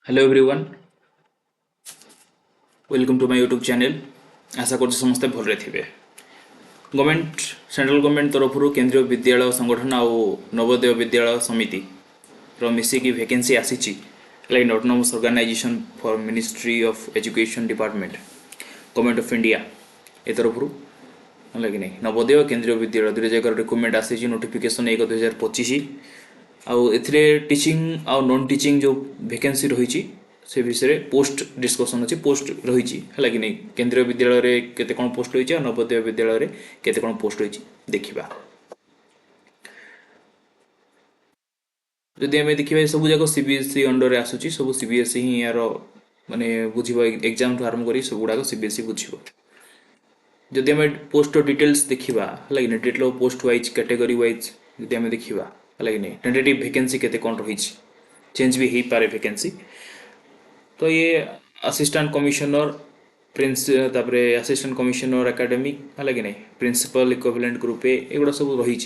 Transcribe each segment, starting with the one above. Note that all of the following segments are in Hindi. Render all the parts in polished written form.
Hello everyone, welcome to my YouTube channel. आशा कर समस्ते भलरे थे। गवर्नमेंट सेंट्रल गवर्नमेंट तरफ केंद्रीय विद्यालय संगठन आउ नवोदय विद्यालय समिति मिसिकी वैकेंसी आसी like autonomous organisation for ministry of education department government of India ए तरफ है कि नहीं नवोदय केंद्रीय विद्यालय 2011 रिक्रुटमेंट आसी नोटिफिकेशन 1/2025 आउ एथिरे टीचिंग आउ नॉन टीचिंग जो वैकेंसी रही से विषय पोस्ट डिस्कसन अच्छी पोस्ट रही है कि नहीं केंद्रीय विद्यालय रे केते कौन पोस्ट रही और नवोदय विद्यालय रे केते कौन पोस्ट रही देखा। जदि आम देखा सब जाक सीबीएसई अंडर आसूँ सब सीबीएसई ही यार माने बुझ एग्जाम ठू आरंभ कर सब गुड़ाक सीबीएसई बुझ। जदि आम पोस्ट डिटेल्स देखा है कि detail post wise category wise जदि आम देखा है कि नहीं टेंटेटिव वैकेंसी केते कौन रही चेंज भी हो पारे वैकेंसी। तो ये असिस्टेंट कमिशनर प्रिंस तापरे असिस्टेंट कमिशनर एकेडमिक है कि नहीं प्रिंसिपल इक्विवेलेंट ग्रुप एगुड़ा सब रही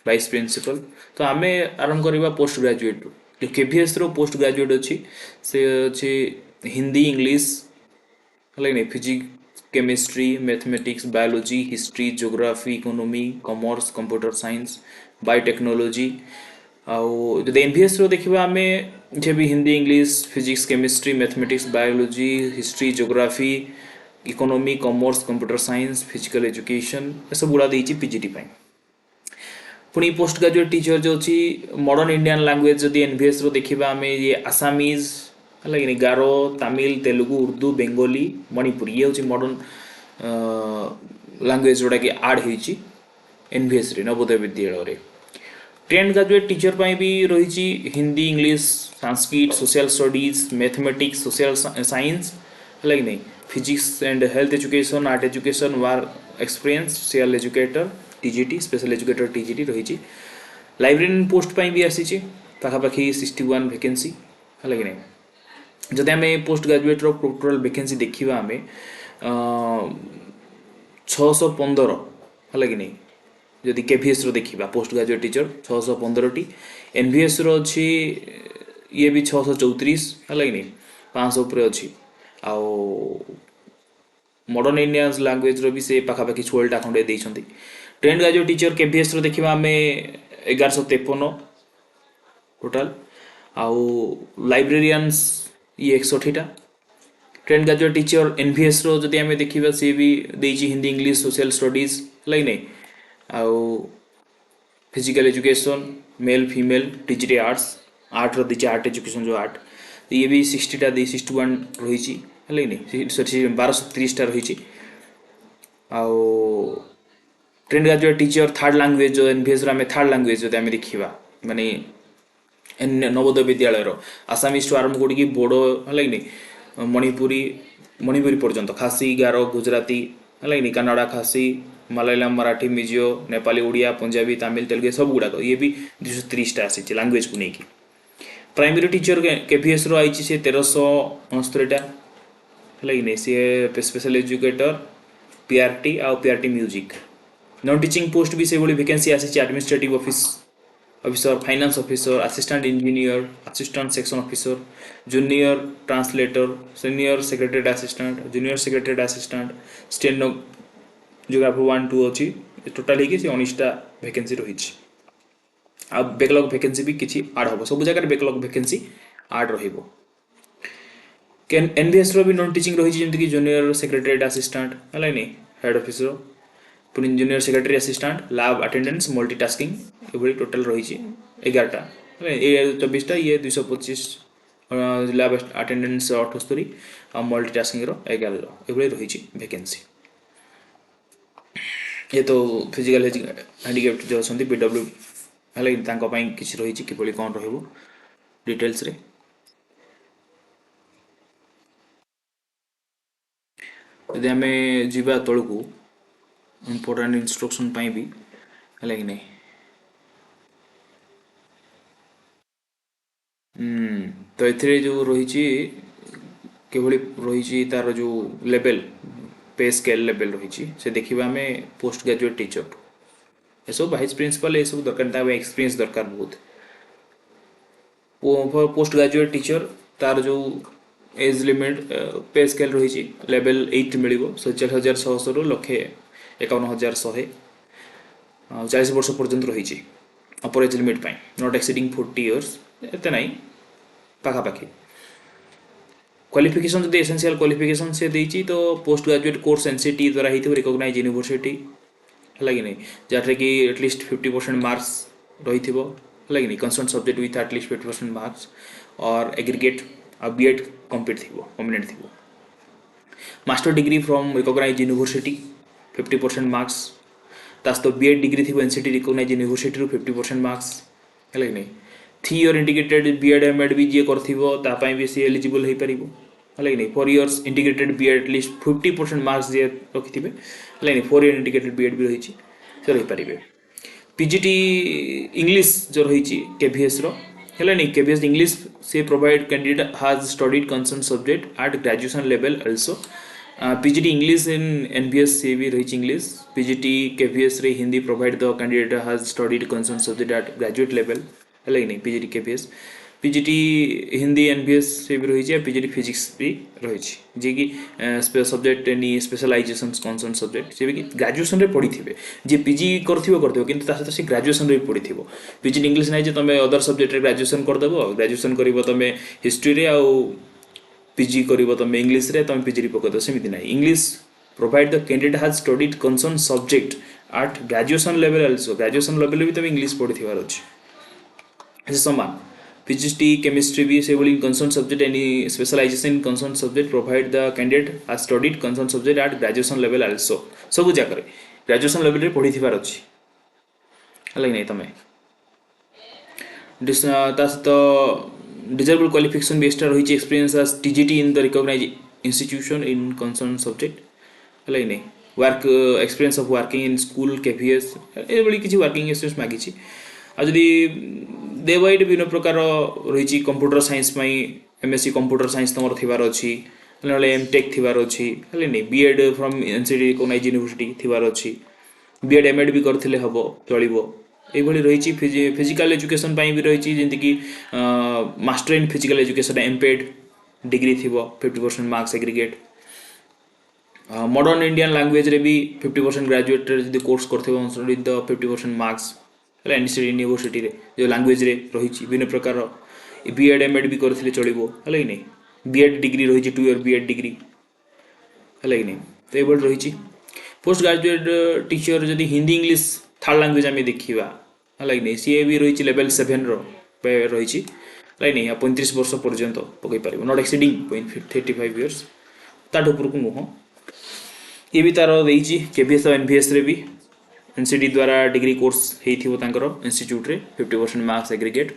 वाइस प्रिंसिपल। तो आम आरंभ करवा पोस्ट ग्रेजुएट जो केवीएस रो पोस्ट ग्रेजुएट अच्छी से अच्छी हिंदी इंग्लिश है कि नहीं physics chemistry mathematics biology history geography economy commerce computer science biotechnology आउ जब एनवीएस रो देखा आम जे भी Hindi English physics chemistry mathematics biology history geography economy commerce computer science physical education ये सब गुड़ा देती पीजीटी पुणी पोस्ट ग्रेजुएट टीचर जो अच्छी मॉडर्न इंडियन लैंग्वेज जदि एनवीएस रो देखा आम ये आसामीज है कि गारो तमिल तेलुगु उर्दू बेंगली मणिपुरी ये हूँ मॉडर्न लैंग्वेज जोड़ा कि आड हो NVS Navodaya Vidyalaya. Trend graduate teacher भी रही Hindi English Sanskrit social studies mathematics social science है कि नहीं physics and health education art education war experience social educator TGT special educator TGT रही लाइब्रेरियन पोस्ट भी आसी पाखापाखि 61 वैकेंसी है कि नहीं। जदि आम पोस्ट ग्रेजुएट टोटाल वैकेंसी देखा आम 615 है कि नहीं जदि केवीएस रो देखा पोस्ट ग्रेजुएट टीचर 615 टी एनवीएस रो अच्छी ये भी 634 है कि नहीं 500 उपर अच्छी आउ मॉडर्न इंडियन लैंग्वेज रो भी से पाखापाखि 16टा खंडे देइछंती। ट्रेंड ग्रेजुएट टीचर केवीएस रो देखा आम 1153 टोटाल आउ लाइब्रेरियंस ये 61टा। ट्रेंड ग्रेजुएट टीचर एनवीएस रो जदि आम देखा सी भी देइछि हिंदी इंग्लिश सोशल स्टडीज है कि नहीं आउ physical education male female TGT arts art दी आर्ट एजुकेशन जो आर्ट ये भी 60टा 61 रही है कि नहीं 1230टा रही आउ trend graduate teacher third language जो एनवीएस आम थर्ड लैंग्वेज जो आम देखा माने नवोदय विद्यालय आसामीज टू आरंभ कर बोडो है कि नहीं मणिपुरी पर्यंत खासी गारो गुजराती है कि नहीं कन्नड़ा खासी मलयालम मराठी मिजो नेपाली उड़िया पंजाबी तमिल तेलुगु सब गुड़ाक ये भी 230टा आसी लैंग्वेज को लेकिन। प्राइमरी टीचर केवीएस रो आई से 1369टा है कि नहीं सी स्पेशल एजुकेटर पीआरटी आउ PRT music. Non teaching post भी से वैकेंसी आसी administrative officer finance officer assistant engineer assistant section officer junior translator senior secretary assistant junior secretary assistant steno geography 1 2 अच्छी टोटाल ही 19टा वैकेंसी रही बैकलॉग वैकेंसी भी किसी आड हम सब जगह बैकलॉग वैकेंसी आड रहिबो। एनवीएस रो भी नॉन टीचिंग रही जमीक जूनियर सेक्रेटरीएट असिस्टेंट है नहीं हेड ऑफिसर पुणी junior secretary assistant lab attendance multitasking ये टोटाल रही 11टा 24टा ये 225 लैब अटेंडेंस 78 और मल्टीटास्किंग 11 ये रही वैकेंसी। ये तो फिजिकल हैंडिकैप्ड जो अच्छा पीडब्ल्यू है कि रही कि कौन रिटेल्स रे। यदि आम जा तौक इम्पोर्टाट इंस्ट्रक्शन भी है कि नहीं तो ये जो रही रही तार जो लेवल पे स्केल लेवल रही से देखा आम पोस्ट ग्रेजुएट टीचर ये सब वाइस प्रिंसिपल ये सब दरकार एक्सपीरियंस दरकार बहुत पोस्ट ग्रेजुएट टीचर तार जो एज लिमिट पे स्केल रही लेवल 8 मिल 47,600 रु 1,51,100 40 वर्ष पर्यंत रही अपर age limit not exceeding 40 years एत ना पाखापाखि क्वालिफिकेशन जो एसेंशियल क्वालिफिकेशन से देती तो पोस्ट ग्रेजुएट कोर्स एनसीटी द्वारा होती रिकॉग्नाइज यूनिवर्सिटी है कि नहीं जहाँ कि एटलिस्ट 50% मार्क्स रही है कि नहीं concern subject with at least 50% marks और एग्रीगेट आ बीएड कंप्लीट थी कॉम्बिनेट थी master degree from recognise university 50% marks तो बीएड डिग्री थी एनसीटी रिकॉग्नाइज यूनिवर्सिटी 50% मार्क्स है कि नहीं 3 ईयर इंटीग्रेटेड बीएड एमएड भी जी कर भी सी एलिजिबल हो पार है कि नहीं 4 years integrated BEd at least 50% marks जी रखि है कि 4 ईयर इंटीग्रेटेड बीएड भी रही से रही पारे पीजीटी इंग्लिश जो रही केवीएस है नहीं केवीएस इंग्लिश से provide candidate has studied concern subject at graduation level also PGT English in NBS से भी रही इंग्लिश पीजीटी केवीएस रे Hindi provide the candidate has studied concern subject at graduate level है कि नहीं PGT KVS PGT Hindi NBS से भी रही पीजीटी फिजिक्स भी रही जी कि subject any specialization concern subject से भी ग्रेजुएशन रे पढ़ी थे जी पीजी करथिबो किंतु ता सहित से ग्रेजुएशन रे पढ़ी थिबो पीजी इंग्लिश नहीं तुम अदर सब्जेक्ट रे ग्रेजुएशन करदेव ग्रेजुएशन कर तुम हिस्ट्री रे आ पीजी कर तुम इंग्लिश रे तुम पीजी पकड़ सेमती ना English provide the candidate has studied concern subject at graduation level also graduation level भी तुम इंग्लिश पढ़ी थी अच्छे समान फिजिक्स केमिस्ट्री भी से बोली concern subject any specialization in concern subject provide the candidate has studied concern subject at graduation level also सब जगह ग्रेजुएशन लेवल रे पढ़ी थिबार अछि है नहीं तमें तो डिजर्वेबल क्वालिफिकेशन भी एक्स्ट्रा रही experience as TGT in the recognise institution in concern subject है नहीं work experience of working in school KVS ये किसी वर्किंग एक्सपीरियंस मागी आदि देवाइट विभिन्न प्रकार रही computer science MSc computer science तुम थीबार अच्छी एमटेक थीबार अच्छी है नहीं BEd from NCT recognise university थीबार अच्छी बीएड एमएड भी करथिले हबो चलिबो एभली रही फिजिकल एजुकेशन भी रही जमीक master in physical education MPEd degree थी 50% marks aggregate modern Indian language रे भी 50% ग्रेजुएट जब कोर्स करते 50% मार्क्स है एनसीटी यूनिवर्सिटी रे जो लैंग्वेज रे रही विभिन्न प्रकार बीएड एमएड भी करथिले चलिबो है कि नहीं बीएड डिग्री रही 2 ईयर बीएड डिग्री है कि नहीं तो ये रही पोस्ट ग्रेजुएट टीचर जदि हिंदी इंग्लिश थर्ड लैंग्वेज आम देखा है कि नहीं सी भी रही लेवल 7 रही है नहीं 35 वर्ष पर्यंत पकई पार नॉट एक्सीडिंग 35 इयर्स ताठ उपर को नुह ये भी तार देती केवीएस और एनवीएस रे भी एनसीटी द्वारा डिग्री कोर्स होता इंस्टीट्यूट रे 50% मार्क्स एग्रीगेट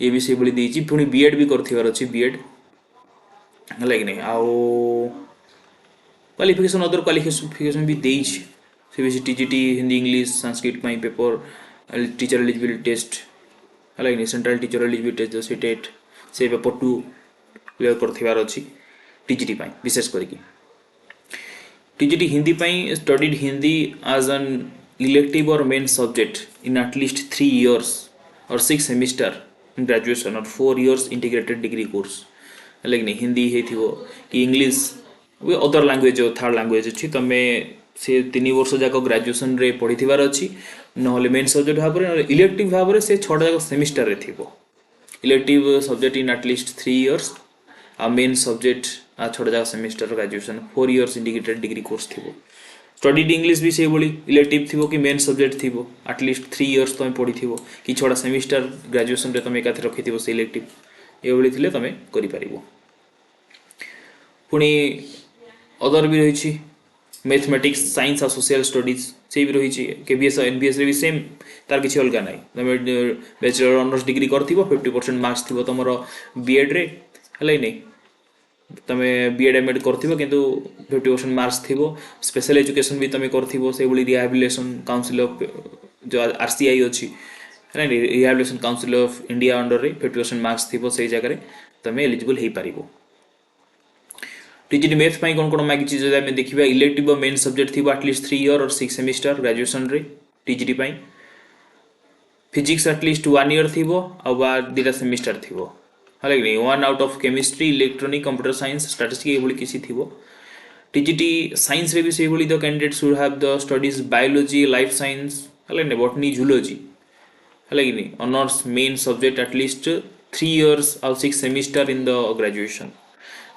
ये भी से देती पुणी बीएड भी कर अच्छी बीएड है कि नहीं आउ क्वालिफिकेशन अदर क्वालिफिकेशन भी देती CBSE TGT Hindi English Sanskrit paper teacher eligibility test है कि सेंट्रल टीचर एलिजिबिलिटी टेस्ट जो टेट से पेपर 2 क्लियर कर अच्छी टीजीटी विशेष करके TGT Hindi studied Hindi as an elective और main subject in at least 3 years और 6 सेमिस्टर इन ग्रेजुएशन और 4 इयर्स इंटीग्रेटेड डिग्री कोर्स है कि नहीं हिंदी कि इंग्लिश वे अदर लैंग्वेज जो थर्ड लैंग्वेज अच्छी तुम से 3 वर्ष जाक ग्रेजुएशन रे पढ़ी थिबार अच्छी नहले मेन सब्जेक्ट भाव में इलेक्टिव भाव में से 6टा जाक सेमिस्टर रे थिबो elective subject in at least 3 years आ मेन सब्जेक्ट आ 6टा जाक semester graduation 4 years integrated degree course थिबो स्टडीड इंग्लिश भी से बोली इलेक्टिव थिबो कि मेन सब्जेक्ट थिबो एटलिस्ट 3 इयर्स तुम पढ़ी थिबो कि 6टा सेमिस्टर ग्रेजुएशन रे तुम एकाथे रखि थिबो से इलेक्टिव ये बोली थिले तुम करि पारिबो पुणी अदर भी रही मैथमेटिक्स साइंस और सोशल स्टडीज से भी रही केवीएस और एनबीएस भी सेम तार किसी अलग ना तुम बैचलर ऑनर्स डिग्री कर 50% मार्क्स थी तुम बीएड रे है नहीं तुम बीएड एमएड कर किंतु 50% मार्क्स थी स्पेशल एजुकेशन भी तुम कर रिहाबिलिटेशन काउंसिल ऑफ जो आरसीआई अच्छी है नहीं rehabilitation council of India under रे 50% मार्क्स थी से जगह तुम एलिजिबल हो पार टीजीटी मैथ कौन कौन मागी जब आम देखा इलेक्टिव मेन सब्जेक्ट थी एटलिस्ट 3 इयर और 6 सेमिस्टर ग्रेजुएशन रे टीजीटी फिजिक्स एटलिस्ट 1 इयर थी आ 2टा सेमिस्टर थी है कि 1 out of chemistry electronic computer science statistics ये किसी थी टीजीटी साइंस रे भी से the candidate should have the studies biology life science है बॉटनी जूलॉजी है कि honours main subject at least 3 years और 6 semester in the graduation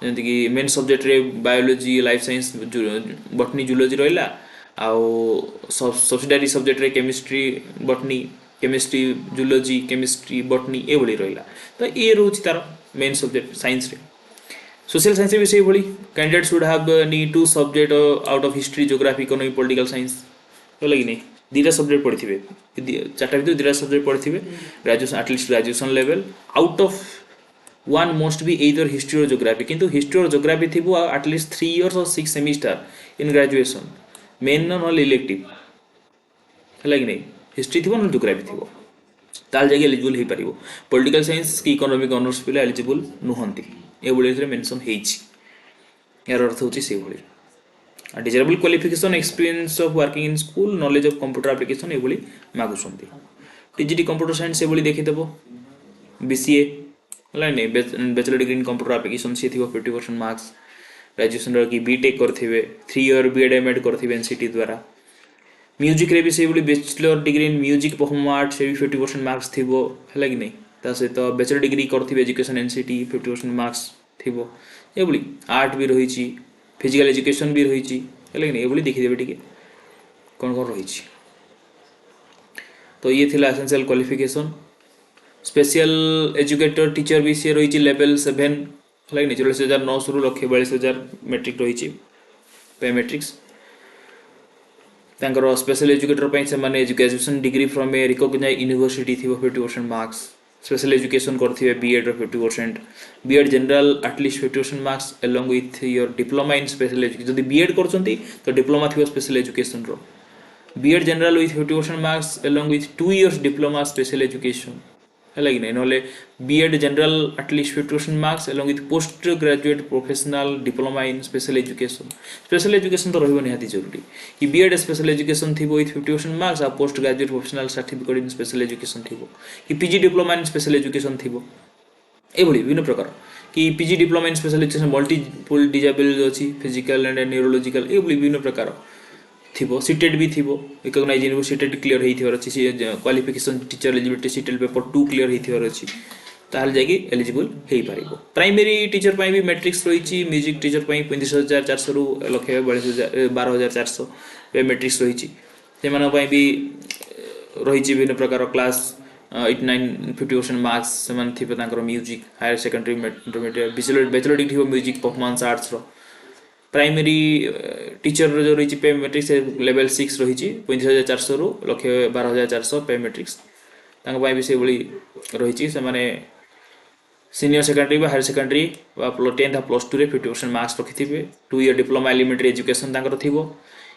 जमीक main subject रे biology life science botany zoology रहा आउ सब्सिडारी सब्जेक्ट रे chemistry botany chemistry zoology chemistry botany ये रहा तो ये रोच तार मेन सब्जेक्ट साइंस रे सोशल साइंस भी से candidate should have knee 2 subject out of history geography economy political science है कि नहीं 2टा सब्जेक्ट पढ़ी 4टा भर 2टा सब्जेक्ट पढ़ी graduation at least graduation level out of 1 most भी एइदर हिस्ट्री और ज्योग्राफी किंतु हिस्ट्री और ज्योग्राफी थी एटलिस्ट 3 years और 6 सेमिस्टर इन ग्रेजुएशन मेन न इलेक्टिव है कि नहीं हिस्ट्री थी ना ज्योग्राफी थी ताल जगह एलिजिबल हो पार पॉलिटिकल साइंस कि इकोनॉमिक ऑनर्स पे एलिजिबल नुहंती ये मेंशन यार अर्थ होची से desirable qualification experience of working in school knowledge of computer application ये मागुंट टीजीटी कंप्यूटर साइंस ये देखीदेव बीसीए है नहीं bachelor degree in computer application सी थी 50% मार्क्स ग्रेजुएशन कि बीटेक करेंगे 3 year बीएड एमएड करेंगे एनसीटी द्वारा म्यूजिक रे भी से bachelor degree in music perform art से भी 50% मार्क्स थी है कि नहीं सहित बैचलर डिग्री करेंगे एजुकेशन एनसीटी 50% मार्क्स थी ये आर्ट भी रही फिजिकल एजुकेशन भी रही है कि नहीं ये देखीदेवे टी कौन कौन रही तो ये थिला essential qualification special educator teacher भी सी रही लेवल 7 है कि नहीं 44,900 रु 1,42,000 मेट्रिक रही pay matrix special educator graduation degree from a recognised university थी 50% मार्क्स स्पेशल एजुकेशन करथिबे बीएड रो 50% BEd general at least 50% marks along with your diploma in special education जदि बीएड करछंती तो डिप्लोमा थिबो स्पेशल एजुकेशन रो BEd general with 50% marks along with 2 years diploma special education है कि नहीं नले BEd general at least 50% marks along with post graduate professional diploma in special education तो रहिबो निहाती जरूरी कि बीएड स्पेशल एजुकेशन थिबो with 50% मार्क्स आ post graduate professional certificate in special education थिबो कि PG diploma in special education थिबो ए विभिन्न प्रकार कि PG diploma in special education multiple disable अच्छी फिजिकल एंड न्यूरोलॉजिकल ये विभिन्न प्रकार थीबो सीटेड भी थीबो रिकॉग्नाइज्ड यूनिवर्सिटी क्लियर होइथिबार अछि qualification teacher eligibility CTET paper 2 clear होइथिबार अछि ताहल जाकी एलिजिबल हेई पारिबो प्राइमरी टीचर पई भी मैट्रिक्स रहिछि म्यूजिक टीचर पई 35,400 रु 12,400 पे मैट्रिक्स रहिछि सेमान पई भी रहिछि विभिन्न प्रकार क्लास 89-50% मार्क्स सेमान थिबे तांकर music higher secondary intermediate bachelor degree हो म्यूजिक परफॉर्मेंस आर्ट्स रो प्राइमरी टीचर जो रही पे मैट्रिक्स लेवल 6 रही 35,400 रु 12,400 पे मैट्रिक्स भी से रही senior secondary higher secondary 10th plus 2 रे 50% मार्क्स रखि 2 year डिप्लोमा एलिमेंटरी एजुकेशन थी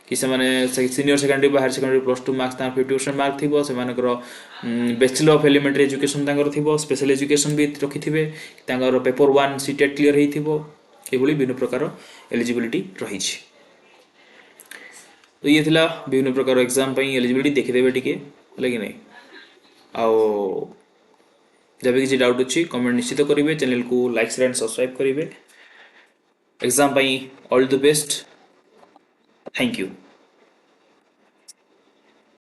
कि senior secondary higher secondary plus 2 marks 50% mark थी से बैचलर ऑफ एलिमेंटरी एजुकेशन थी स्पेशल एजुकेशन भी रखि पेपर 1 सीटेट क्लियर हो ये विभिन्न प्रकार एलिजिबिलिटी रही तो ये थिला विभिन्न प्रकार एग्जाम पई एलिजिबिलिटी देखिदेवे टिके है कि नहीं आओ जब किसी डाउट अच्छी कमेंट निश्चित करेंगे चैनल को लाइक शेयर एंड सब्सक्राइब करेंगे एग्जाम पई all the best thank you.